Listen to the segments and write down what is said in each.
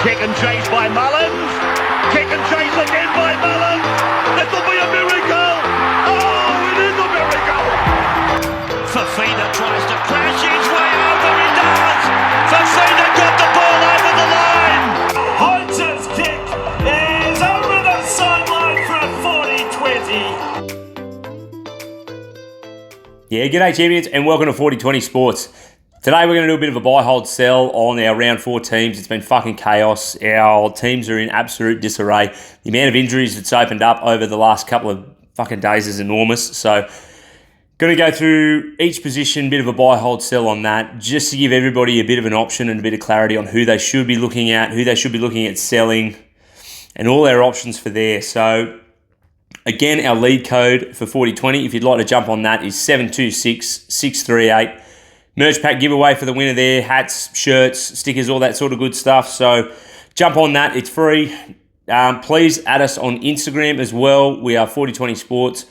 Kick and chase by Mullins. Kick and chase again by Mullins. It'll be a miracle. Oh, it is a miracle. Fafita tries to crash his way over. He does. Fafita got the ball over the line. Hunter's kick is over the sideline for a 40-20. Yeah, g'day champions and welcome to 40-20 Sports. Today we're going to do a bit of a buy, hold, sell on our round 4 teams. It's been fucking chaos. Our teams are in absolute disarray. The amount of injuries that's opened up over the last couple of fucking days is enormous. So, going to go through each position, bit of a buy, hold, sell on that, just to give everybody a bit of an option and a bit of clarity on who they should be looking at, who they should be looking at selling, and all our options for there. So, again, our lead code for 40-20, if you'd like to jump on that, is 726638. Merch pack giveaway for the winner there. Hats, shirts, stickers, all that sort of good stuff. So jump on that. It's free. Please add us on Instagram as well. We are 40-20 Sports.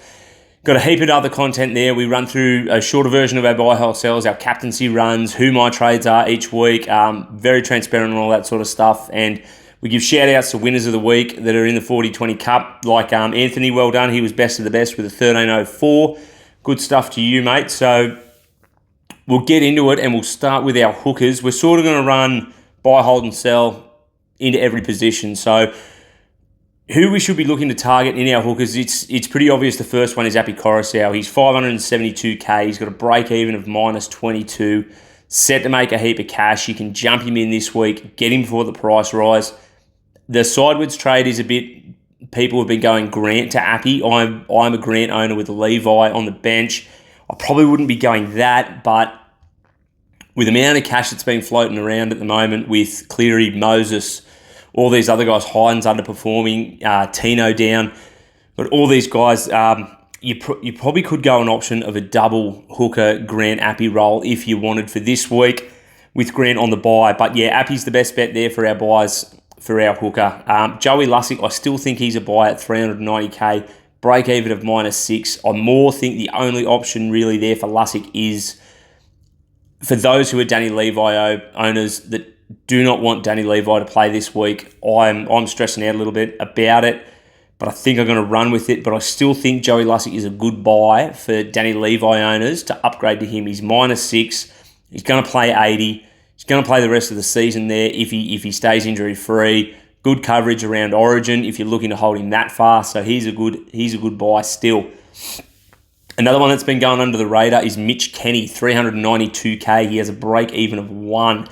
Got a heap of other content there. We run through a shorter version of our buy, hold, sells, our captaincy runs, who my trades are each week. Very transparent and all that sort of stuff. And we give shout outs to winners of the week that are in the 40-20 Cup. Like Anthony, well done. He was best of the best with a 13.04. Good stuff to you, mate. So we'll get into it and we'll start with our hookers. We're sort of going to run buy, hold and sell into every position. So who we should be looking to target in our hookers, it's pretty obvious. The first one is Api Coruscant. He's 572k. He's got a break even of minus 22. Set to make a heap of cash. You can jump him in this week. Get him before the price rise. The sideways trade is a bit, people have been going Grant to Api. I'm a Grant owner with Levi on the bench. I probably wouldn't be going that, but with the amount of cash that's been floating around at the moment with Cleary, Moses, all these other guys, Hyden's underperforming, Tino down, but all these guys, you probably could go an option of a double hooker Grant Api role if you wanted for this week with Grant on the buy. But yeah, Api's the best bet there for our buys for our hooker. Joey Lussick, I still think he's a buy at 390k. Break even of minus 6. I more think the only option really there for Lussick is for those who are Danny Levi owners that do not want Danny Levi to play this week. I'm stressing out a little bit about it, but I think I'm going to run with it. But I still think Joey Lussick is a good buy for Danny Levi owners to upgrade to him. He's minus 6. He's going to play 80. He's going to play the rest of the season there if he stays injury free. Good coverage around Origin if you're looking to hold him that far. So he's a good buy still. Another one that's been going under the radar is Mitch Kenny, 392k. He has a break even of 1.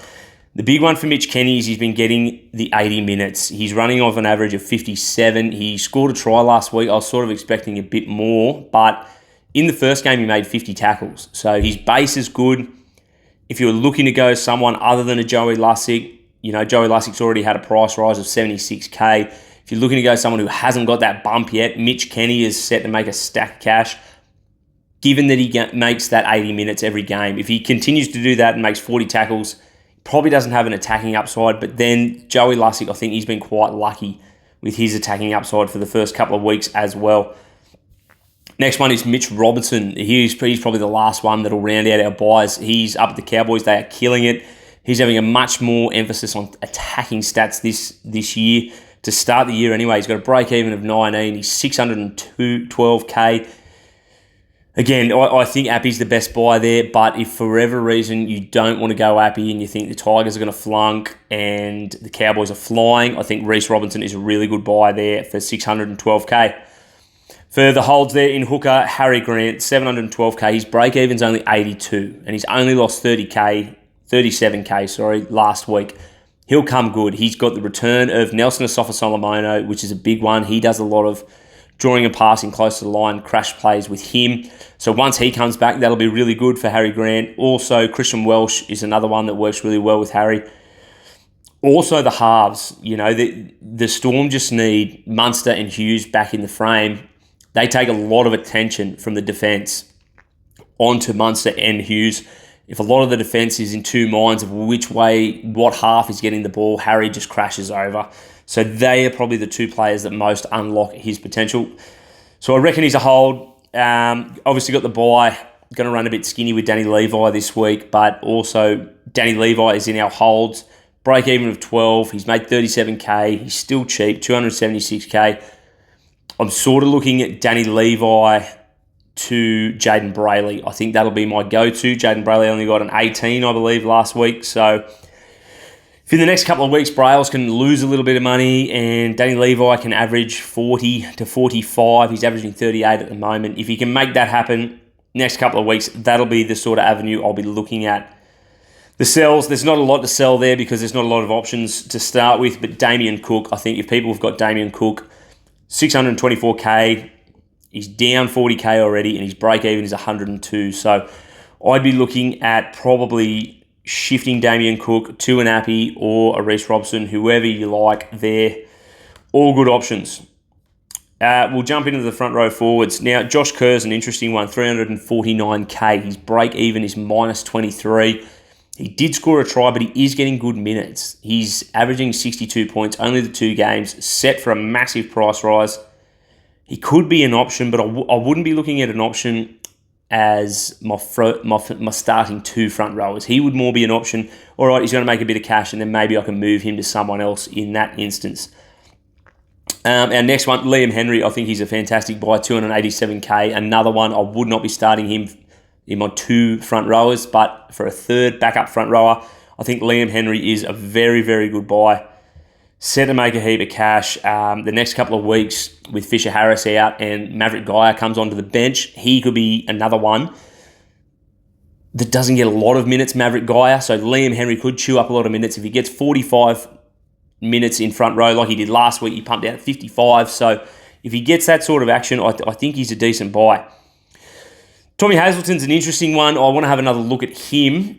The big one for Mitch Kenny is he's been getting the 80 minutes. He's running off an average of 57. He scored a try last week. I was sort of expecting a bit more, but in the first game he made 50 tackles. So his base is good. If you're looking to go someone other than a Joey Lussick, you know, Joey Lussick's already had a price rise of 76k. If you're looking to go someone who hasn't got that bump yet, Mitch Kenny is set to make a stack of cash, given that he makes that 80 minutes every game. If he continues to do that and makes 40 tackles, probably doesn't have an attacking upside, but then Joey Lussick, I think he's been quite lucky with his attacking upside for the first couple of weeks as well. Next one is Mitch Robertson. He's probably the last one that'll round out our buys. He's up at the Cowboys. They are killing it. He's having a much more emphasis on attacking stats this year. To start the year anyway, he's got a break even of 19. He's 612k. Again, I think Api's the best buy there, but if for whatever reason you don't want to go Api and you think the Tigers are going to flunk and the Cowboys are flying, I think Reece Robinson is a really good buy there for 612k. For the holds there in hooker, Harry Grant, 712k. His break even's only 82, and he's only lost 37k, last week. He'll come good. He's got the return of Nelson Asafa-Solomona, which is a big one. He does a lot of drawing and passing close to the line, crash plays with him. So once he comes back, that'll be really good for Harry Grant. Also, Christian Welsh is another one that works really well with Harry. Also, the halves. You know, the Storm just need Munster and Hughes back in the frame. They take a lot of attention from the defence onto Munster and Hughes. If a lot of the defence is in two minds of what half is getting the ball, Harry just crashes over. So they are probably the two players that most unlock his potential. So I reckon he's a hold. Obviously got the bye. Going to run a bit skinny with Danny Levi this week, but also Danny Levi is in our holds. break even of 12. He's made 37k. He's still cheap, 276k. I'm sort of looking at Danny Levi to Jaden Brayley. I think that'll be my go-to. Jaden Brayley only got an 18, I believe, last week. So if in the next couple of weeks, Brails can lose a little bit of money and Danny Levi can average 40 to 45. He's averaging 38 at the moment. If he can make that happen next couple of weeks, that'll be the sort of avenue I'll be looking at. The sells, there's not a lot to sell there because there's not a lot of options to start with, but Damien Cook, I think if people have got Damien Cook, 624k, he's down 40k already, and his break-even is 102. So I'd be looking at probably shifting Damien Cook to an Appy or a Reece Robson, whoever you like there. All good options. We'll jump into the front row forwards. Now, Josh Kerr's an interesting one, 349k. His break-even is minus 23. He did score a try, but he is getting good minutes. He's averaging 62 points, only the 2 games, set for a massive price rise. He could be an option, but I wouldn't be looking at an option as my starting 2 front rowers. He would more be an option. All right, he's going to make a bit of cash, and then maybe I can move him to someone else in that instance. Our next one, Liam Henry. I think he's a fantastic buy, 287k. Another one, I would not be starting him in my 2 front rowers, but for a 3rd backup front rower, I think Liam Henry is a very, very good buy. Set to make a heap of cash. The next couple of weeks with Fisher Harris out and Maverick Geyer comes onto the bench, he could be another one that doesn't get a lot of minutes, Maverick Geyer. So Liam Henry could chew up a lot of minutes. If he gets 45 minutes in front row like he did last week, he pumped out 55. So if he gets that sort of action, I think he's a decent buy. Tommy Hazelton's an interesting one. I want to have another look at him.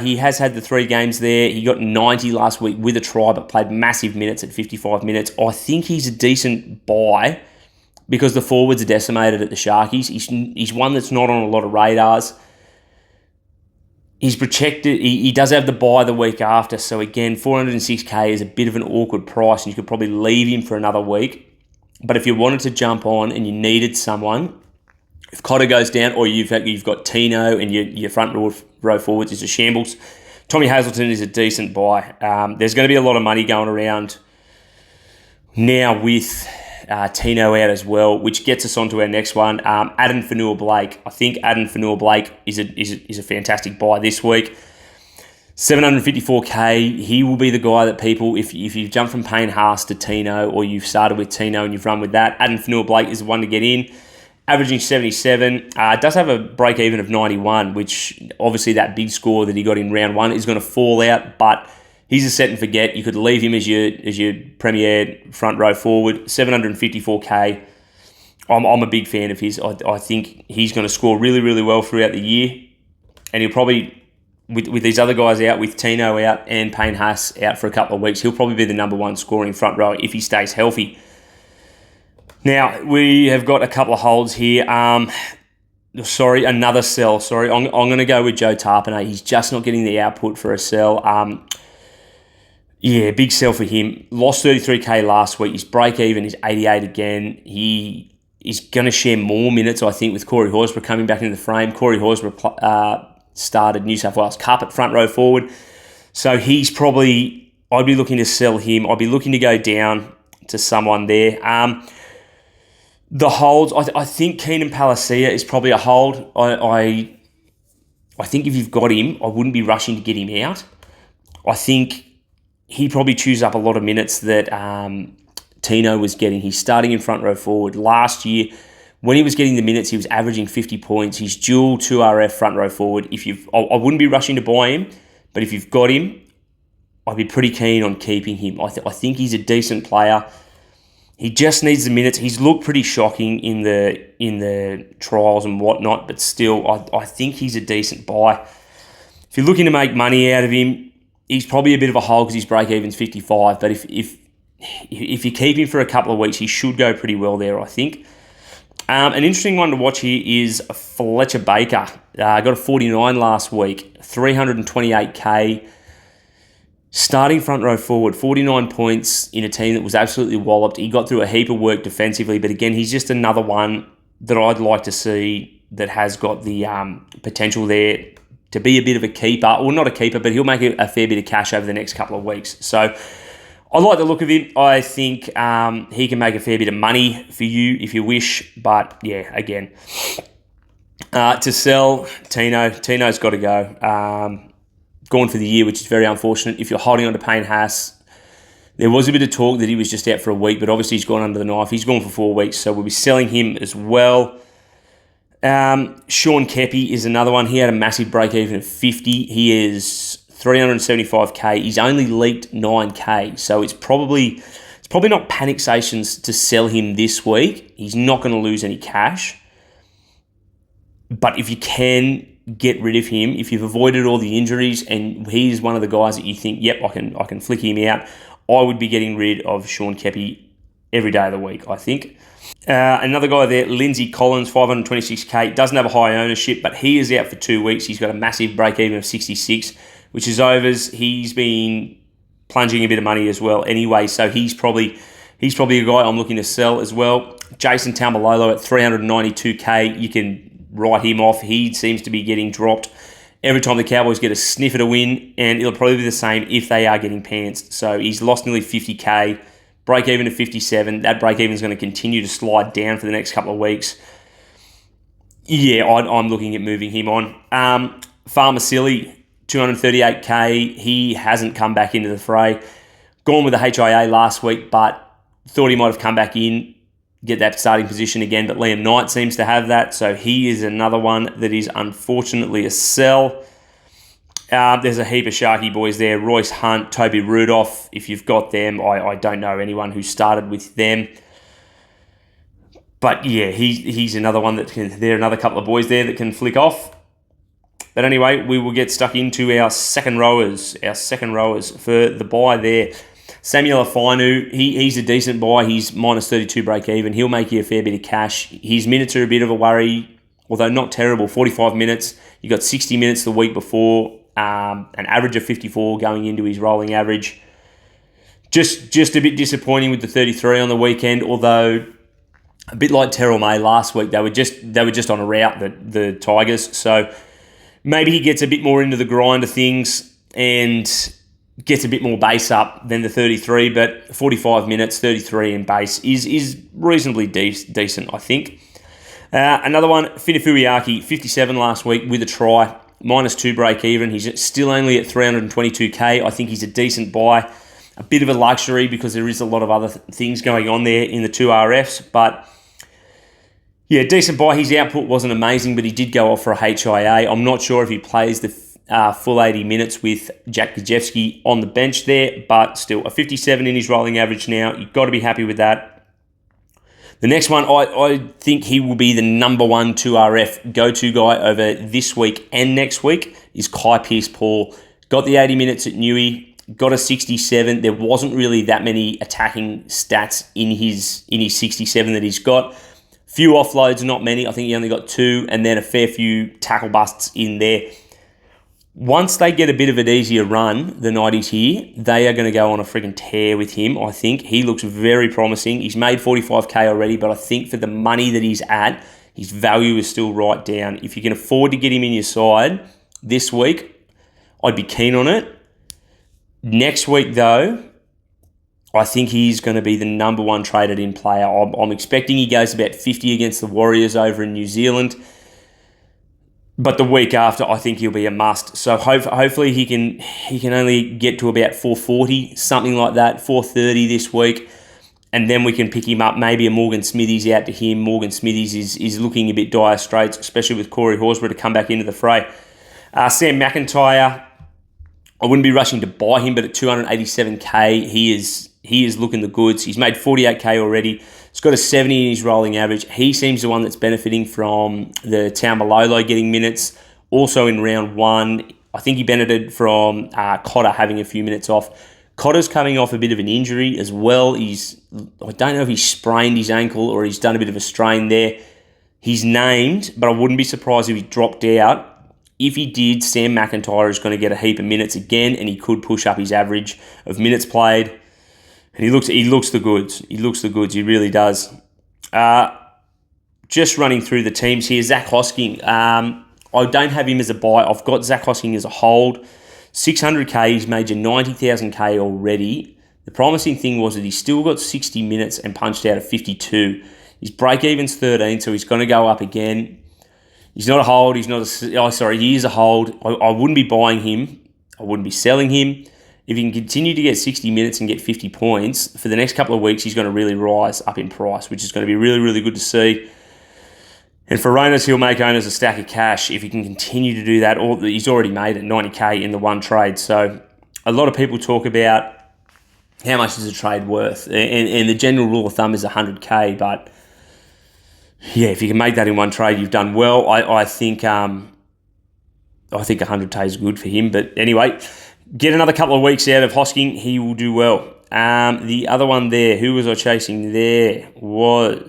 He has had the 3 games there. He got 90 last week with a try, but played massive minutes at 55 minutes. I think he's a decent buy because the forwards are decimated at the Sharkies. He's one that's not on a lot of radars. He's protected. He does have the bye the week after. So again, 406k is a bit of an awkward price, and you could probably leave him for another week. But if you wanted to jump on and you needed someone, if Cotter goes down, or you've got Tino and your front row forwards is a shambles, Tommy Hazelton is a decent buy. There's going to be a lot of money going around now with Tino out as well, which gets us on to our next one. Adam Fanua-Blake. I think Adam Fanua-Blake is a fantastic buy this week. 754k. He will be the guy that people, if you've jumped from Payne Haas to Tino, or you've started with Tino and you've run with that, Adam Fanua-Blake is the one to get in. Averaging 77, does have a break-even of 91, which obviously that big score that he got in round 1 is going to fall out, but he's a set and forget. You could leave him as your premier front row forward, 754k. I'm a big fan of his. I think he's going to score really, really well throughout the year, and he'll probably, with these other guys out, with Tino out and Payne Haas out for a couple of weeks, he'll probably be the number 1 scoring front row if he stays healthy. Now, we have got a couple of holds here. Another sell. I'm going to go with Joe Tarpanay. He's just not getting the output for a sell. Big sell for him. Lost 33k last week. His break-even is 88 again. He is going to share more minutes, I think, with Corey Horsburgh coming back into the frame. Corey Horsburgh started New South Wales Cup at front row forward. So he's probably, I'd be looking to sell him. I'd be looking to go down to someone there. The holds, I think Keenan Palacia is probably a hold. I think if you've got him, I wouldn't be rushing to get him out. I think he probably chews up a lot of minutes that Tino was getting. He's starting in front row forward. Last year, when he was getting the minutes, he was averaging 50 points. He's dual 2RF front row forward. I wouldn't be rushing to buy him, but if you've got him, I'd be pretty keen on keeping him. I think he's a decent player. He just needs the minutes. He's looked pretty shocking in the trials and whatnot, but still, I think he's a decent buy. If you're looking to make money out of him, he's probably a bit of a hole because his break-even's 55, but if you keep him for a couple of weeks, he should go pretty well there, I think. An interesting one to watch here is Fletcher Baker. Got a 49 last week, 328k. Starting front row forward, 49 points in a team that was absolutely walloped. He got through a heap of work defensively, but again, he's just another one that I'd like to see that has got the potential there to be a bit of a keeper, or not a keeper, but he'll make a fair bit of cash over the next couple of weeks. So I like the look of him. I think he can make a fair bit of money for you if you wish. But yeah, again, to sell, Tino's got to go. Gone for the year, which is very unfortunate. If you're holding on to Payne Haas, there was a bit of talk that he was just out for a week, but obviously he's gone under the knife. He's gone for 4 weeks, so we'll be selling him as well. Sean Kepi is another one. He had a massive break-even of 50. He is 375k. He's only leaked 9k, so it's probably not panic stations to sell him this week. He's not going to lose any cash. But if you can get rid of him, if you've avoided all the injuries and he's one of the guys that you think, yep, I can flick him out, I would be getting rid of Sean Kepi every day of the week, I think. Another guy there, Lindsay Collins, 526k, doesn't have a high ownership, but he is out for 2 weeks. He's got a massive break-even of 66, which is overs. He's been plunging a bit of money as well anyway, so he's probably a guy I'm looking to sell as well. Jason Taumalolo at 392k, you can write him off. He seems to be getting dropped every time the Cowboys get a sniff at a win, and it'll probably be the same if they are getting pantsed. So he's lost nearly 50k, break even to 57. That break even is going to continue to slide down for the next couple of weeks. Yeah, I'm looking at moving him on. Farmer Silly, 238k. He hasn't come back into the fray. Gone with the HIA last week, but thought he might have come back in, get that starting position again, but Liam Knight seems to have that, so he is another one that is unfortunately a sell. There's a heap of Sharky boys there. Royce Hunt, Toby Rudolph, if you've got them. I don't know anyone who started with them. But yeah, he's another one that can, there are another couple of boys there that can flick off. But anyway, we will get stuck into our second rowers for the buy there. Samuel Afainu, he's a decent buy. He's minus 32 break even. He'll make you a fair bit of cash. His minutes are a bit of a worry, although not terrible. 45 minutes. You got 60 minutes the week before, an average of 54 going into his rolling average. Just a bit disappointing with the 33 on the weekend, although a bit like Terrell May last week, they were just on a route, the Tigers. So maybe he gets a bit more into the grind of things and gets a bit more base up than the 33, but 45 minutes, 33 in base is reasonably decent, I think. Another one, Finafuiaki, 57 last week with a try, minus 2 break even. He's still only at 322k. I think he's a decent buy. A bit of a luxury because there is a lot of other things going on there in the 2 RFs, but yeah, decent buy. His output wasn't amazing, but he did go off for a HIA. I'm not sure if he plays the full 80 minutes with Jack Gajewski on the bench there, but still a 57 in his rolling average now. You've got to be happy with that. The next one, I think he will be the number one 2RF go-to guy over this week and next week, is Kai Pearce-Paul. Got the 80 minutes at Newey, got a 67. There wasn't really that many attacking stats in his 67 that he's got. Few offloads, not many. I think he only got 2, and then a fair few tackle busts in there. Once they get a bit of an easier run, the 90s here, they are going to go on a friggin' tear with him, I think. He looks very promising. He's made 45k already, but I think for the money that he's at, his value is still right down. If you can afford to get him in your side this week, I'd be keen on it. Next week, though, I think he's going to be the number one traded in player. I'm expecting he goes about 50 against the Warriors over in New Zealand. But the week after, I think he'll be a must. So hopefully he can only get to about 440, something like that, 430 this week. And then we can pick him up. Maybe a Morgan Smithies out to him. Morgan Smithies is looking a bit dire straits, especially with Corey Horsburgh to come back into the fray. Sam McIntyre, I wouldn't be rushing to buy him, but at 287k, he is looking the goods. He's made 48k already. He's got a 70 in his rolling average. He seems the one that's benefiting from the Taumalolo getting minutes. Also in round 1, I think he benefited from Cotter having a few minutes off. Cotter's coming off a bit of an injury as well. I don't know if he sprained his ankle or he's done a bit of a strain there. He's named, but I wouldn't be surprised if he dropped out. If he did, Sam McIntyre is going to get a heap of minutes again, and he could push up his average of minutes played. And he looks the goods. He looks the goods. He really does. Just running through the teams here. Zach Hosking. I don't have him as a buy. I've got Zach Hosking as a hold. 600k, he's made you 90,000k already. The promising thing was that he's still got 60 minutes and punched out at 52. His break-even's 13, so he's going to go up again. He's not a hold. He is a hold. I wouldn't be buying him. I wouldn't be selling him. If he can continue to get 60 minutes and get 50 points, for the next couple of weeks, he's going to really rise up in price, which is going to be really, really good to see. And for owners, he'll make owners a stack of cash if he can continue to do that. Or he's already made it 90k in the one trade. So a lot of people talk about how much is a trade worth, and the general rule of thumb is 100k. But yeah, if you can make that in one trade, you've done well. I think 100k is good for him. But anyway, get another couple of weeks out of Hosking, he will do well. The other one there, who was I chasing there? We're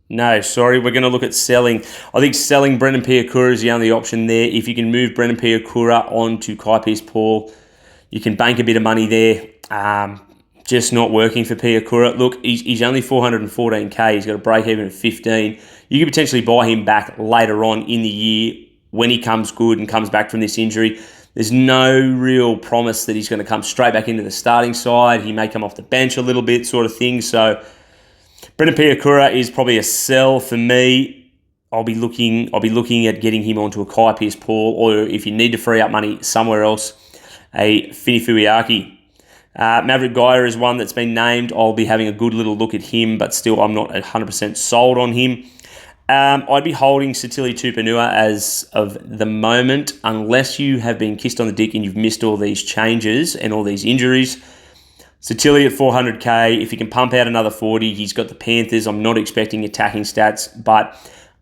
going to look at selling. I think selling Brendan Piakura is the only option there. If you can move Brendan Piakura onto Kai Pearce-Paul, you can bank a bit of money there. Just not working for Piakura. Look, he's only 414k. He's got a break even of 15. You could potentially buy him back later on in the year when he comes good and comes back from this injury. There's no real promise that he's going to come straight back into the starting side. He may come off the bench a little bit, sort of thing. So Brendan Piakura is probably a sell for me. I'll be looking at getting him onto a Kai Pearce-Paul, or if you need to free up money somewhere else, a Fini Fuiaki. Maverick Geyer is one that's been named. I'll be having a good little look at him, but still I'm not 100% sold on him. I'd be holding Sitili Tupanua as of the moment, unless you have been kissed on the dick and you've missed all these changes and all these injuries. Sitili at 400k, if he can pump out another 40, he's got the Panthers. I'm not expecting attacking stats, but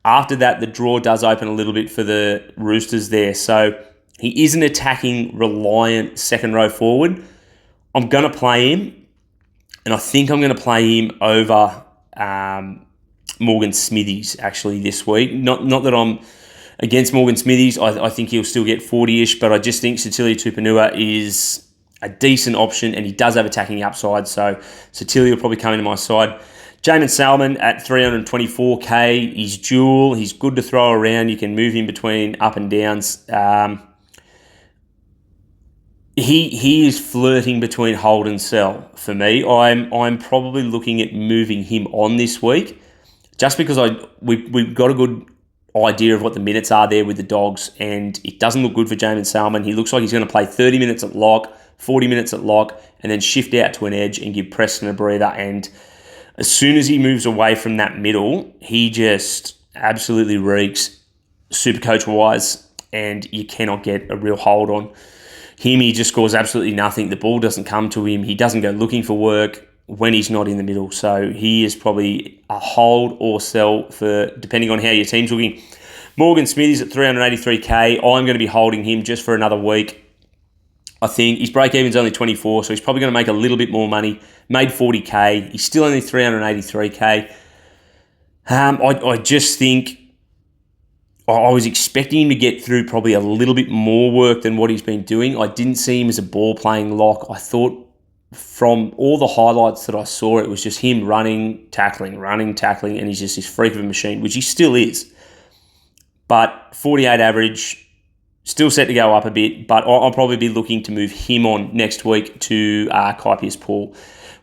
after that, the draw does open a little bit for the Roosters there. So he is an attacking, reliant second row forward. I'm going to play him, and I think I'm going to play him over Morgan Smithies actually this week. Not that I'm against Morgan Smithies. I think he'll still get 40-ish, but I just think Sitili Tupanua is a decent option, and he does have attacking upside, so Sitili will probably come into my side. Jamin Salmon at 324k, he's dual, he's good to throw around, you can move him between up and downs. He is flirting between hold and sell for me. I'm probably looking at moving him on this week, just because we've got a good idea of what the minutes are there with the Dogs, and it doesn't look good for Jamin Salmon. He looks like he's going to play 30 minutes at lock, 40 minutes at lock, and then shift out to an edge and give Preston a breather. And as soon as he moves away from that middle, he just absolutely reeks Supercoach-wise, and you cannot get a real hold on him. He just scores absolutely nothing. The ball doesn't come to him. He doesn't go looking for work when he's not in the middle. So he is probably a hold or sell for depending on how your team's looking. Morgan Smithies at 383k. I'm going to be holding him just for another week. I think his break-even's only 24, so he's probably going to make a little bit more money. Made 40k. He's still only 383k. I just think I was expecting him to get through probably a little bit more work than what he's been doing. I didn't see him as a ball-playing lock. I thought from all the highlights that I saw, it was just him running, tackling, and he's just this freak of a machine, which he still is. But 48 average, still set to go up a bit, but I'll probably be looking to move him on next week to Kai Pearce-Paul,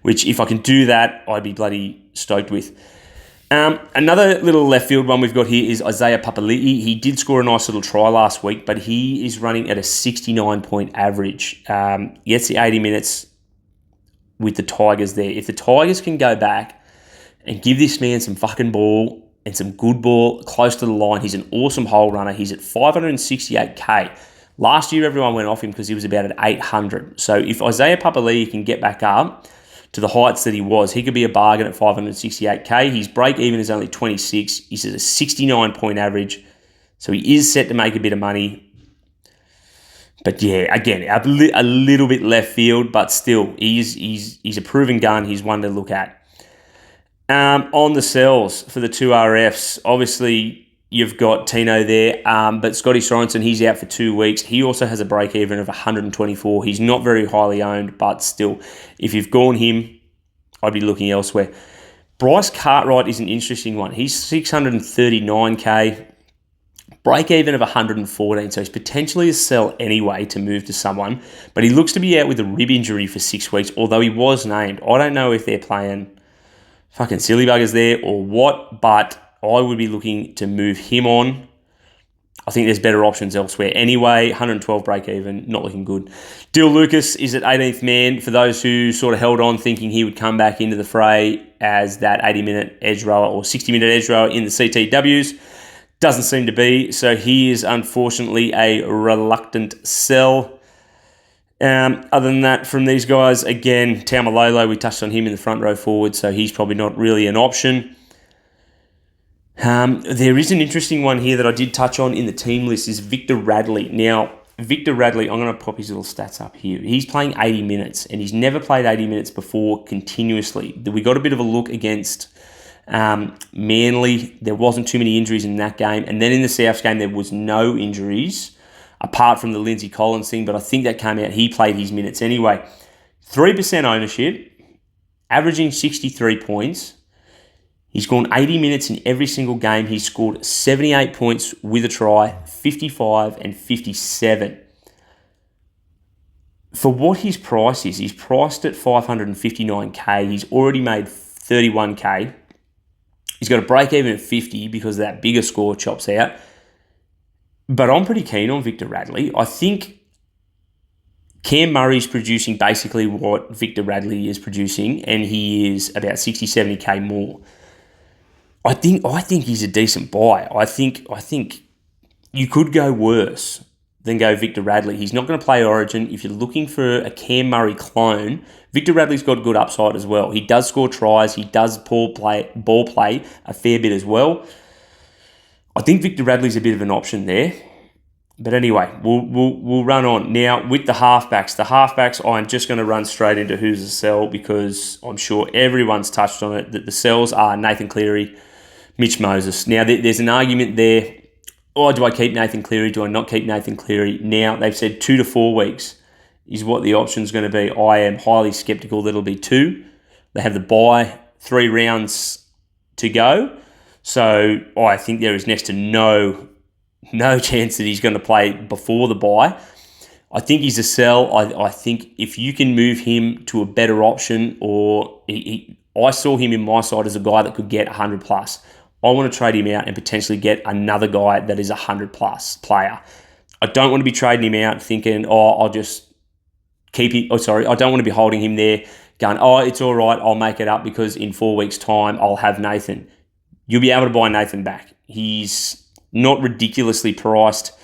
which if I can do that, I'd be bloody stoked with. Another little left field one we've got here is Isaiah Papali'i. He did score a nice little try last week, but he is running at a 69-point average. He gets the 80 minutes with the Tigers there. If the Tigers can go back and give this man some fucking ball and some good ball close to the line, he's an awesome hole runner. He's at 568k. Last year, everyone went off him because he was about at 800. So if Isaiah Papali'i can get back up to the heights that he was, he could be a bargain at 568k. His break even is only 26. He's at a 69-point average. So he is set to make a bit of money. But yeah, again, a little bit left field, but still, he's a proven gun. He's one to look at. On the sells for the two RFs, obviously you've got Tino there, but Scotty Sorensen, he's out for 2 weeks. He also has a break-even of 124. He's not very highly owned, but still, if you've gone him, I'd be looking elsewhere. Bryce Cartwright is an interesting one. He's 639k, break even of 114, so he's potentially a sell anyway to move to someone, but he looks to be out with a rib injury for 6 weeks, although he was named. I don't know if they're playing fucking silly buggers there or what, but I would be looking to move him on. I think there's better options elsewhere. Anyway, 112 break even, not looking good. Dill Lucas is at 18th man. For those who sort of held on thinking he would come back into the fray as that 80-minute edge rower or 60-minute edge rower in the CTWs, doesn't seem to be. So he is unfortunately a reluctant sell. Other than that, from these guys, again, Taumalolo, we touched on him in the front row forward, so he's probably not really an option. There is an interesting one here that I did touch on in the team list is Victor Radley. Now, Victor Radley, I'm going to pop his little stats up here. He's playing 80 minutes, and he's never played 80 minutes before continuously. We got a bit of a look against Manly. There wasn't too many injuries in that game. And then in the Souths game, there was no injuries, apart from the Lindsay Collins thing, but I think that came out. He played his minutes anyway. 3% ownership, averaging 63 points. He's gone 80 minutes in every single game. He's scored 78 points with a try, 55 and 57. For what his price is, he's priced at 559k. He's already made 31k. He's got a break even at 50 because that bigger score chops out. But I'm pretty keen on Victor Radley. I think Cam Murray's producing basically what Victor Radley is producing, and he is about 60, 70k more. I think he's a decent buy. I think you could go worse than go Victor Radley. He's not going to play Origin. If you're looking for a Cam Murray clone, Victor Radley's got good upside as well. He does score tries. He does ball play a fair bit as well. I think Victor Radley's a bit of an option there. But anyway, we'll run on. Now, with the halfbacks, I'm just going to run straight into who's a sell because I'm sure everyone's touched on it, that the sells are Nathan Cleary, Mitch Moses. Now, there's an argument there. Oh, do I keep Nathan Cleary? Do I not keep Nathan Cleary? Now, they've said 2 to 4 weeks is what the option's going to be. I am highly sceptical that it'll be 2. They have the bye, 3 rounds to go. So I think there is next to no chance that he's going to play before the bye. I think he's a sell. I think if you can move him to a better option, or I saw him in my side as a guy that could get 100 plus. I want to trade him out and potentially get another guy that is a 100 plus player. I don't want to be trading him out thinking, I'll just keep it. Oh, sorry, I don't want to be holding him there going, it's all right, I'll make it up because in 4 weeks' time I'll have Nathan. You'll be able to buy Nathan back. He's not ridiculously priced.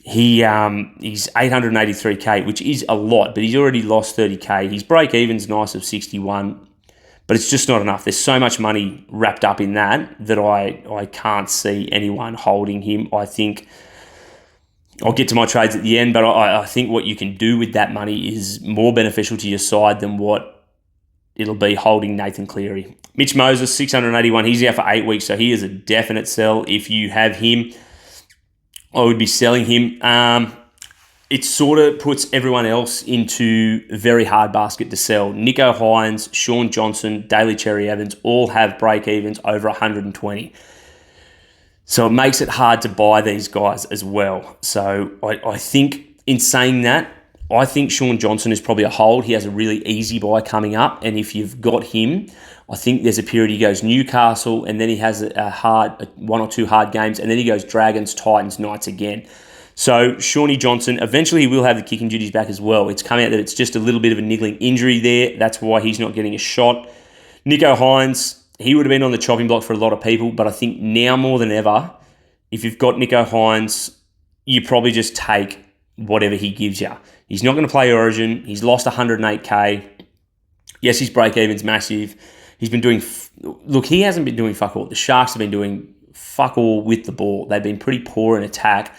He's 883k, which is a lot, but he's already lost 30k. His break even's nice of 61, but it's just not enough. There's so much money wrapped up in that I can't see anyone holding him. I think I'll get to my trades at the end, but I think what you can do with that money is more beneficial to your side than what it'll be holding Nathan Cleary. Mitch Moses, 681. He's out for 8 weeks, so he is a definite sell. If you have him, I would be selling him. It sort of puts everyone else into a very hard basket to sell. Nico Hines, Sean Johnson, Daly Cherry Evans all have break-evens over 120. So it makes it hard to buy these guys as well. So I think in saying that, I think Sean Johnson is probably a hold. He has a really easy buy coming up, and if you've got him, I think there's a period he goes Newcastle, and then he has a 1 or 2 hard games, and then he goes Dragons, Titans, Knights again. So Shawnee Johnson, eventually he will have the kicking duties back as well. It's come out that it's just a little bit of a niggling injury there. That's why he's not getting a shot. Nico Hines, he would have been on the chopping block for a lot of people, but I think now more than ever, if you've got Nico Hines, you probably just take whatever he gives you. He's not going to play Origin. He's lost 108k. Yes, his break-even's massive. He's been doing... Look, he hasn't been doing fuck all. The Sharks have been doing fuck all with the ball. They've been pretty poor in attack.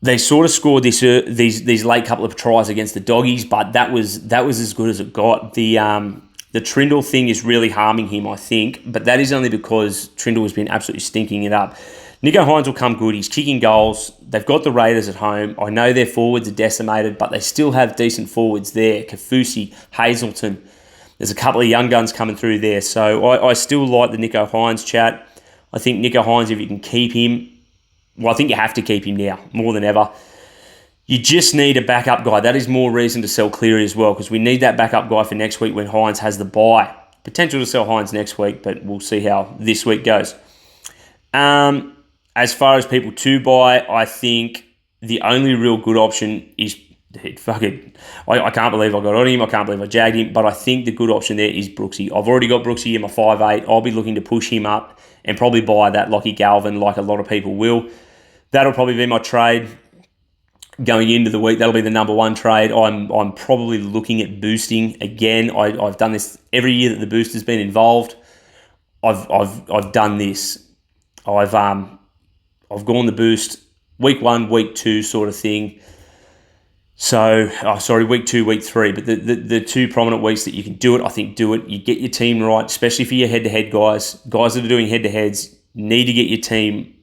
They sort of scored these late couple of tries against the Doggies, but that was as good as it got. The Trindle thing is really harming him, I think, but that is only because Trindle has been absolutely stinking it up. Nico Hines will come good. He's kicking goals. They've got the Raiders at home. I know their forwards are decimated, but they still have decent forwards there. Kafusi, Hazelton. There's a couple of young guns coming through there. So I still like the Nico Hines chat. I think Nico Hines, if you can keep him, well, I think you have to keep him now more than ever. You just need a backup guy. That is more reason to sell Cleary as well, because we need that backup guy for next week when Hines has the bye. Potential to sell Hines next week, but we'll see how this week goes. As far as people to buy, I think the only real good option is I can't believe I got on him. I can't believe I jagged him. But I think the good option there is Brooksy. I've already got Brooksy in my 5'8". I'll be looking to push him up and probably buy that Lockie Galvin like a lot of people will. That'll probably be my trade going into the week. That'll be the number one trade. I'm probably looking at boosting again. I've done this every year that the booster's been involved. I've done this. I've gone the boost week 1, week 2 sort of thing. So, week 2, week 3, but the two prominent weeks that you can do it, I think do it. You get your team right, especially for your head-to-head guys. Guys that are doing head-to-heads need to get your team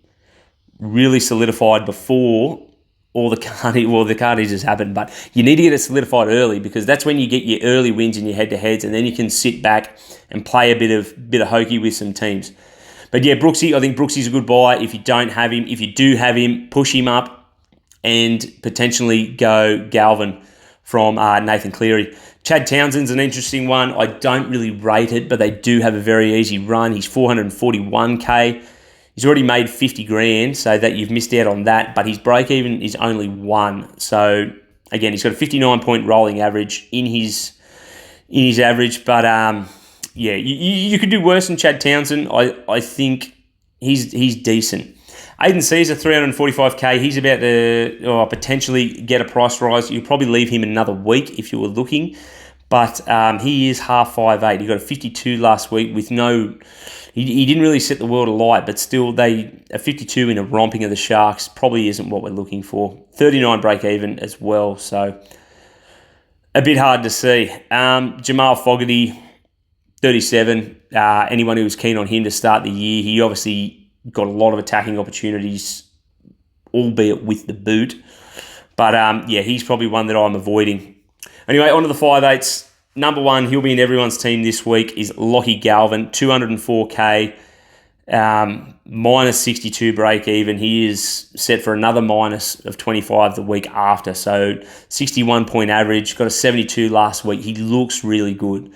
really solidified before all the carnages happen, but you need to get it solidified early, because that's when you get your early wins in your head-to-heads, and then you can sit back and play a bit of hokey with some teams. But yeah, Brooksy, I think Brooksy's a good buy if you don't have him. If you do have him, push him up and potentially go Galvin from Nathan Cleary. Chad Townsend's an interesting one. I don't really rate it, but they do have a very easy run. He's 441k. He's already made 50 grand, so that you've missed out on that, but his break even is only 1. So again, he's got a 59-point rolling average in his average, but yeah, you could do worse than Chad Townsend. I think he's decent. Aiden Caesar, 345k. He's about to potentially get a price rise. You'll probably leave him another week if you were looking. But he is half 5'8". He got a 52 last week with no... He didn't really set the world alight, but still, a 52 in a romping of the Sharks probably isn't what we're looking for. 39 break even as well, so a bit hard to see. Jamal Fogarty, 37. Anyone who was keen on him to start the year, he obviously got a lot of attacking opportunities, albeit with the boot. But yeah, he's probably one that I'm avoiding. Anyway, on to the 5'8". Number one, he'll be in everyone's team this week, is Lockie Galvin, 204k, minus 62 break even. He is set for another minus of 25 the week after. So 61-point average, got a 72 last week. He looks really good.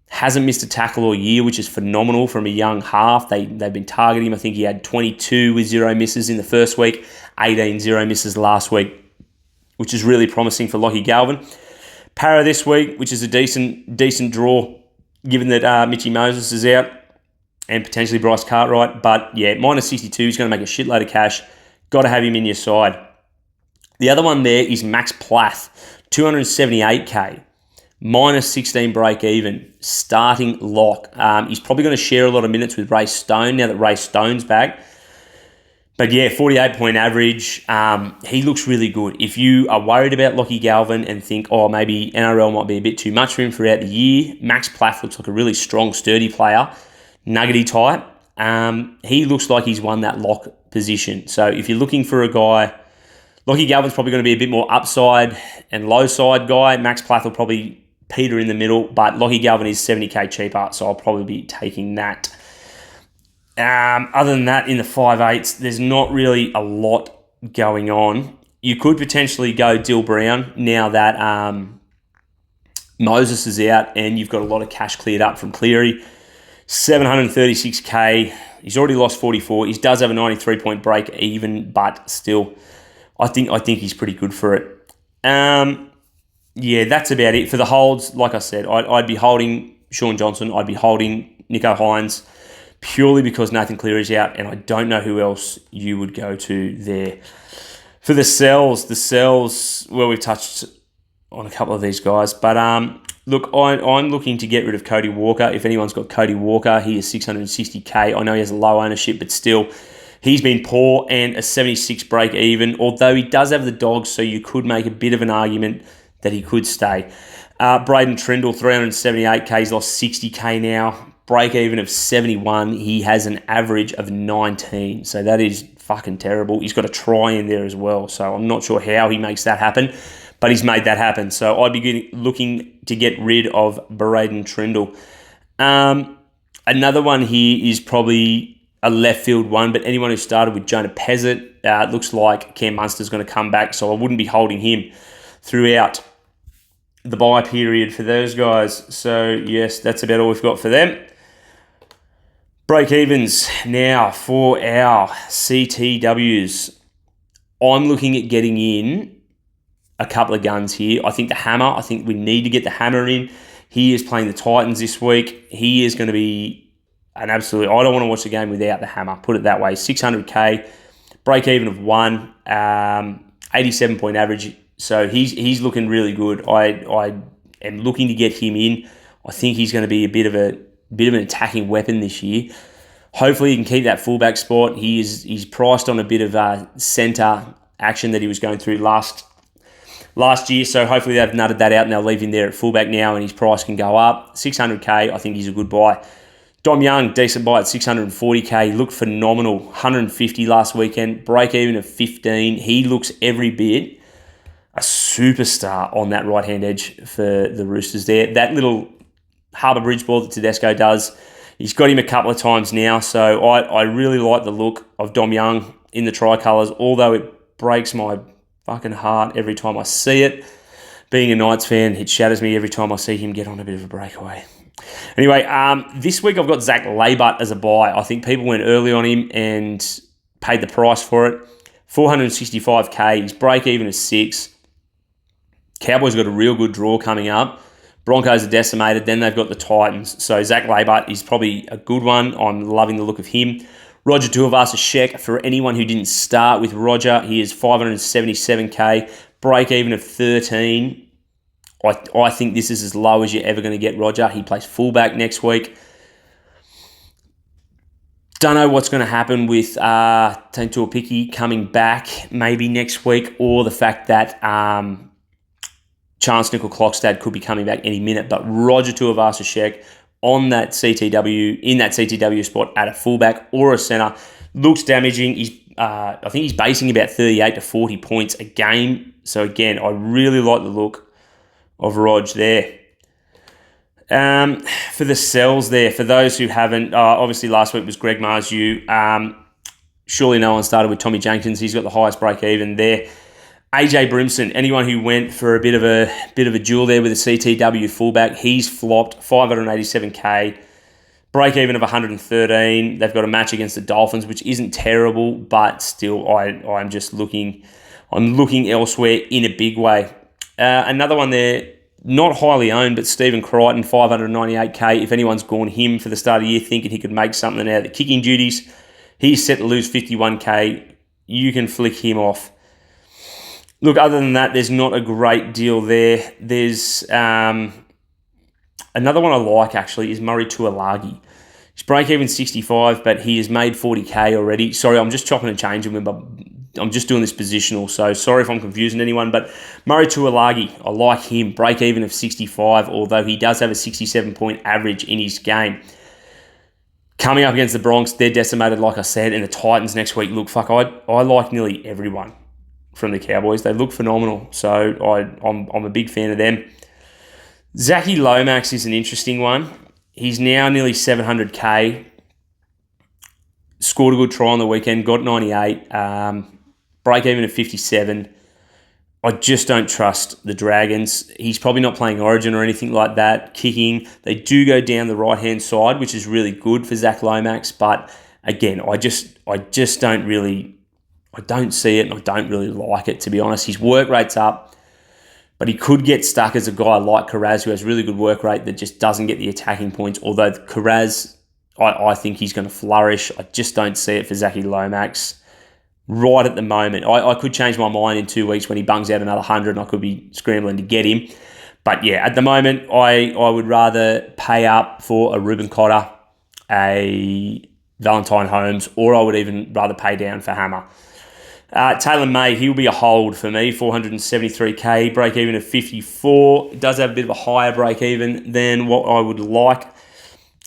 Hasn't missed a tackle all year, which is phenomenal from a young half. They've been targeting him. I think he had 22 with 0 misses in the first week, 18 0 misses last week, which is really promising for Lockie Galvin. Para this week, which is a decent draw, given that Mitchy Moses is out and potentially Bryce Cartwright. But yeah, minus 62 is going to make a shitload of cash. Got to have him in your side. The other one there is Max Plath, 278k. Minus 16 break even, starting lock. He's probably going to share a lot of minutes with Ray Stone now that Ray Stone's back. But yeah, 48-point average. He looks really good. If you are worried about Lockie Galvin and think, maybe NRL might be a bit too much for him throughout the year, Max Plath looks like a really strong, sturdy player, nuggety type. He looks like he's won that lock position. So if you're looking for a guy, Lockie Galvin's probably going to be a bit more upside and low side guy. Max Plath will probably peter in the middle, but Lockie Galvin is 70k cheaper, so I'll probably be taking that. Other than that, in the 5'8", there's not really a lot going on. You could potentially go Dill Brown now that Moses is out and you've got a lot of cash cleared up from Cleary. 736k. He's already lost 44. He does have a 93-point break even, but still, I think he's pretty good for it. Yeah, that's about it. For the holds, like I said, I'd be holding Sean Johnson. I'd be holding Nico Hines, purely because Nathan Cleary's out, and I don't know who else you would go to there. For the sells, well, we've touched on a couple of these guys, but look, I'm looking to get rid of Cody Walker. If anyone's got Cody Walker, he is 660k. I know he has a low ownership, but still, he's been poor and a 76 break even, although he does have the dogs, so you could make a bit of an argument that he could stay. Braden Trindle, 378k. He's lost 60k now. Break even of 71. He has an average of 19. So that is fucking terrible. He's got a try in there as well. So I'm not sure how he makes that happen, but he's made that happen. So I'd be looking to get rid of Braden Trindle. Another one here is probably a left field one, but anyone who started with Jonah Pezzett, it looks like Cam Munster's going to come back, so I wouldn't be holding him throughout the bye period for those guys. So, yes, that's about all we've got for them. Break-evens now for our CTWs. I'm looking at getting in a couple of guns here. I think we need to get the hammer in. He is playing the Titans this week. He is going to be an absolute... I don't want to watch the game without the hammer, put it that way. 600K, break-even of 1, 87-point average. So he's looking really good. I am looking to get him in. I think he's going to be a bit of an attacking weapon this year. Hopefully he can keep that fullback spot. He's priced on a bit of centre action that he was going through last year. So hopefully they've nutted that out and they'll leave him there at fullback now and his price can go up. 600K, I think he's a good buy. Dom Young, decent buy at 640K. He looked phenomenal. 150 last weekend. Break even of 15. He looks every bit a superstar on that right-hand edge for the Roosters there. That little Harbour Bridge ball that Tedesco does, he's got him a couple of times now. So I really like the look of Dom Young in the tricolours, although it breaks my fucking heart every time I see it. Being a Knights fan, it shatters me every time I see him get on a bit of a breakaway. Anyway, this week I've got Zach Laybutt as a buy. I think people went early on him and paid the price for it. 465K, his break-even is 6. Cowboys got a real good draw coming up. Broncos are decimated, then they've got the Titans. So Zach Laybutt is probably a good one. I'm loving the look of him. Roger Tuivasa-Sheck, for anyone who didn't start with Roger, he is 577K, break-even of 13. I think this is as low as you're ever going to get Roger. He plays fullback next week. Don't know what's going to happen with Tane Tuapiki coming back maybe next week, or the fact that Chance Nickel-Clockstad could be coming back any minute. But Roger Tuivasa-Sheck on that CTW, in that CTW spot at a fullback or a centre, looks damaging. I think he's basing about 38 to 40 points a game. So again, I really like the look of Rog there. For the sells there, for those who haven't, obviously last week was Greg Marzu. Surely no one started with Tommy Jenkins. He's got the highest break even there. AJ Brimson, anyone who went for a bit of a duel there with a CTW fullback, he's flopped. 587K, break even of 113. They've got a match against the Dolphins, which isn't terrible, but still, I'm just looking. I'm looking elsewhere in a big way. Another one there, not highly owned, but Stephen Crichton, 598K. If anyone's gone him for the start of the year thinking he could make something out of the kicking duties, he's set to lose 51K. You can flick him off. Look, other than that, there's not a great deal there. There's another one I like, actually, is Murray Tuilagi. His break-even 65, but he has made 40K already. Sorry, I'm just chopping and changing him, but I'm just doing this positional, so sorry if I'm confusing anyone, but Murray Tuilagi, I like him. Break-even of 65, although he does have a 67-point average in his game. Coming up against the Bronx, they're decimated, like I said, and the Titans next week. Look, fuck, I like nearly everyone from the Cowboys. They look phenomenal, so I'm a big fan of them. Zachy Lomax is an interesting one. He's now nearly 700K. Scored a good try on the weekend, got 98. Break-even of 57. I just don't trust the Dragons. He's probably not playing Origin or anything like that. Kicking, they do go down the right-hand side, which is really good for Zach Lomax. But again, I just don't really... I don't see it and I don't really like it, to be honest. His work rate's up, but he could get stuck as a guy like Carraz, who has really good work rate that just doesn't get the attacking points. Although Carraz, I think he's going to flourish. I just don't see it for Zachy Lomax right at the moment. I could change my mind in 2 weeks when he bungs out another 100 and I could be scrambling to get him. But yeah, at the moment, I would rather pay up for a Ruben Cotter, a Valentine Holmes, or I would even rather pay down for Hammer. Taylor May, he'll be a hold for me, 473K, break-even of 54. It does have a bit of a higher break-even than what I would like.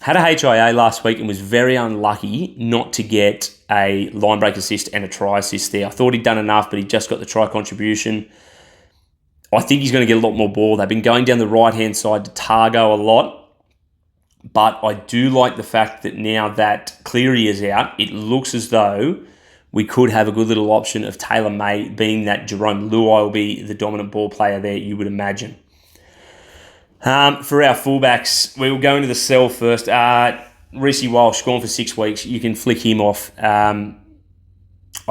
Had a HIA last week and was very unlucky not to get a line break assist and a try assist there. I thought he'd done enough, but he just got the try contribution. I think he's going to get a lot more ball. They've been going down the right-hand side to Targo a lot. But I do like the fact that now that Cleary is out, it looks as though we could have a good little option of Taylor May, being that Jerome Luai will be the dominant ball player there, you would imagine. For our fullbacks, we will go into the cell first. Reece Walsh, gone for 6 weeks. You can flick him off. I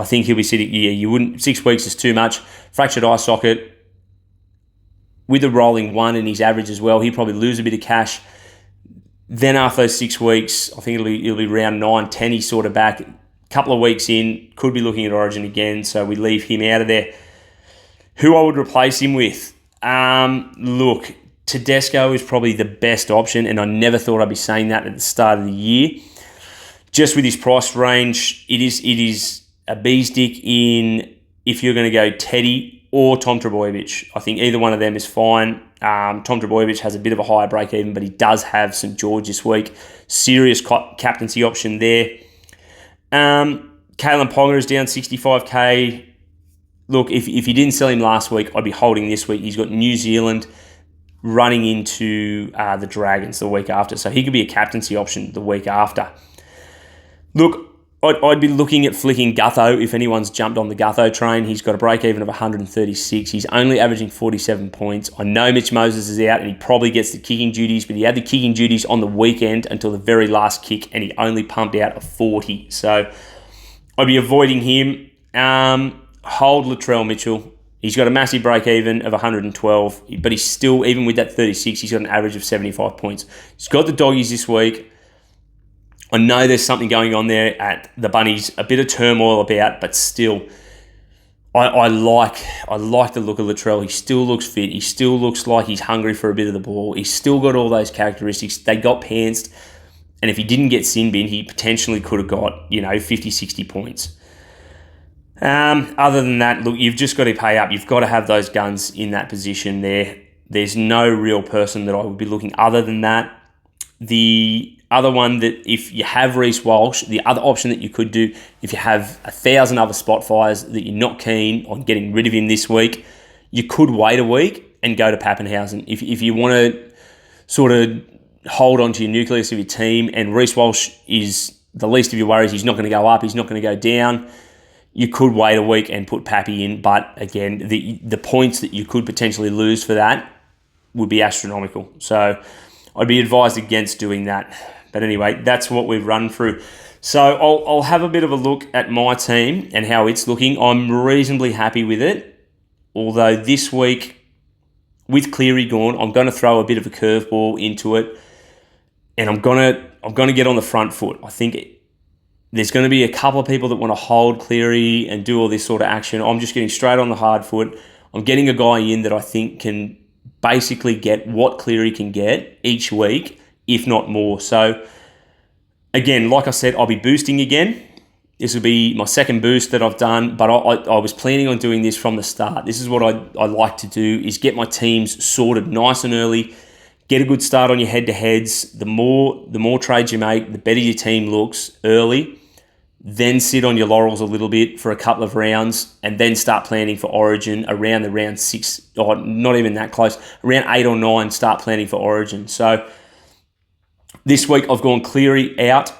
think he'll be sitting, you wouldn't, 6 weeks is too much. Fractured eye socket. With a rolling 1 in his average as well, he'll probably lose a bit of cash. Then after those 6 weeks, I think it'll be round 9, 10, he's sort of back. A couple of weeks in, could be looking at Origin again, so we leave him out of there. Who I would replace him with? Look, Tedesco is probably the best option, and I never thought I'd be saying that at the start of the year. Just with his price range, it is a bee's dick in if you're going to go Teddy or Tom Trbojevic. I think either one of them is fine. Tom Trbojevic has a bit of a higher break even, but he does have St George this week. Serious captaincy option there. Kalen Ponga is down 65k. Look, if you didn't sell him last week, I'd be holding this week. He's got New Zealand running into the Dragons the week after, so he could be a captaincy option the week after. Look, I'd be looking at flicking Gutho if anyone's jumped on the Gutho train. He's got a break-even of 136. He's only averaging 47 points. I know Mitch Moses is out and he probably gets the kicking duties, but he had the kicking duties on the weekend until the very last kick and he only pumped out a 40. So I'd be avoiding him. Hold Latrell Mitchell. He's got a massive break-even of 112, but he's still, even with that 36, he's got an average of 75 points. He's got the doggies this week. I know there's something going on there at the Bunnies, a bit of turmoil about, but still, I like the look of Latrell. He still looks fit. He still looks like he's hungry for a bit of the ball. He's still got all those characteristics. They got pantsed, and if he didn't get sin bin, he potentially could have got, 50, 60 points. Other than that, look, you've just got to pay up. You've got to have those guns in that position there. There's no real person that I would be looking other than that. The other one that if you have Reece Walsh, the other option that you could do, if you have 1,000 other spot fires that you're not keen on getting rid of him this week, you could wait a week and go to Pappenhausen. If you want to sort of hold on to your nucleus of your team, and Reece Walsh is the least of your worries, he's not going to go up, he's not going to go down, you could wait a week and put Pappy in. But again, the points that you could potentially lose for that would be astronomical. So I'd be advised against doing that. But anyway, that's what we've run through. So I'll have a bit of a look at my team and how it's looking. I'm reasonably happy with it. Although this week, with Cleary gone, I'm going to throw a bit of a curveball into it. And I'm going to get on the front foot. I think there's going to be a couple of people that want to hold Cleary and do all this sort of action. I'm just getting straight on the hard foot. I'm getting a guy in that I think can basically get what Cleary can get each week, if not more. So, again, like I said, I'll be boosting again. This will be my second boost that I've done, but I was planning on doing this from the start. This is what I like to do, is get my teams sorted nice and early, get a good start on your head-to-heads. The more trades you make, the better your team looks early. Then sit on your laurels a little bit for a couple of rounds and then start planning for Origin around the round 6, or not even that close, around 8 or 9, start planning for Origin. So this week I've gone Cleary out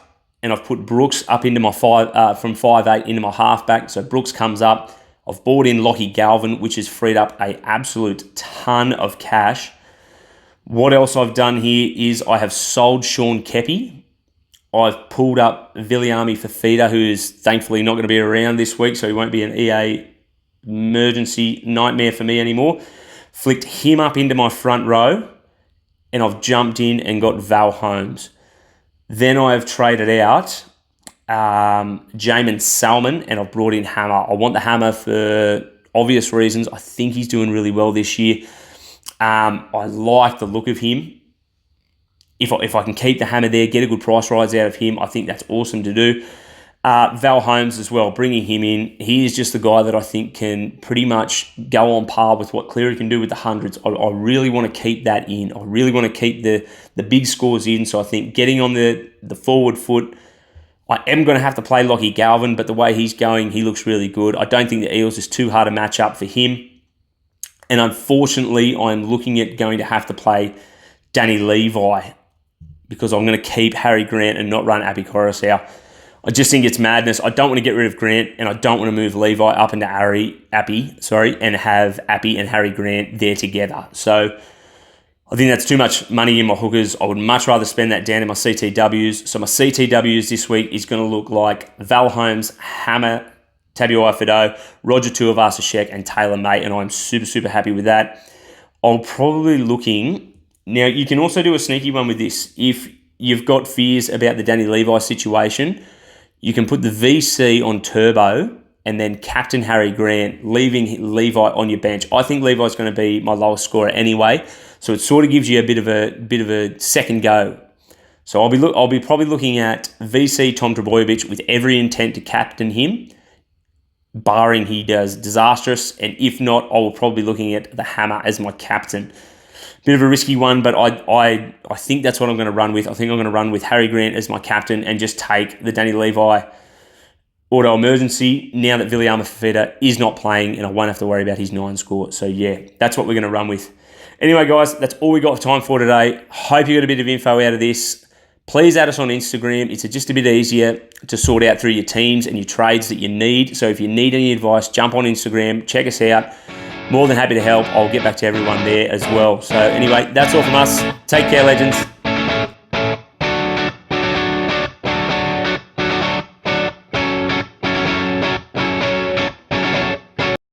and I've put Brooks up into my from 5'8" into my halfback. So Brooks comes up. I've bought in Lockie Galvin, which has freed up an absolute ton of cash. What else I've done here is I have sold Sean Keppie. I've pulled up Viliami Fafita, who is thankfully not going to be around this week, so he won't be an EA emergency nightmare for me anymore. Flicked him up into my front row, and I've jumped in and got Val Holmes. Then I have traded out Jamin Salmon, and I've brought in Hammer. I want the Hammer for obvious reasons. I think he's doing really well this year. I like the look of him. If I can keep the Hammer there, get a good price rise out of him, I think that's awesome to do. Val Holmes as well, bringing him in. He is just the guy that I think can pretty much go on par with what Cleary can do with the hundreds. I really want to keep that in. I really want to keep the big scores in. So I think getting on the forward foot, I am going to have to play Lockie Galvin, but the way he's going, he looks really good. I don't think the Eels is too hard a match up for him. And unfortunately, I'm looking at going to have to play Danny Levi. because I'm going to keep Harry Grant and not run Appy Coruscant. I just think it's madness. I don't want to get rid of Grant, and I don't want to move Levi up into Appy, and have Appy and Harry Grant there together. So I think that's too much money in my hookers. I would much rather spend that down in my CTWs. So my CTWs this week is going to look like Val Holmes, Hammer, Tabuai Fido, Roger Tuivasa-Sheck, and Taylor Mate, and I'm super, super happy with that. I'll probably looking... Now, you can also do a sneaky one with this. If you've got fears about the Danny Levi situation, you can put the VC on turbo and then captain Harry Grant, leaving Levi on your bench. I think Levi's going to be my lowest scorer anyway, so it sort of gives you a bit of a second go. So I'll be probably looking at VC Tom Trbojevic with every intent to captain him, barring he does disastrous, and if not, I will probably be looking at the Hammer as my captain. Bit of a risky one, but I think that's what I'm going to run with. I think I'm going to run with Harry Grant as my captain and just take the Danny Levi auto emergency now that Viliama Fafita is not playing and I won't have to worry about his 9 score. So yeah, that's what we're going to run with. Anyway, guys, that's all we got time for today. Hope you got a bit of info out of this. Please add us on Instagram. It's just a bit easier to sort out through your teams and your trades that you need. So if you need any advice, jump on Instagram, check us out. More than happy to help. I'll get back to everyone there as well. So anyway, that's all from us. Take care, legends.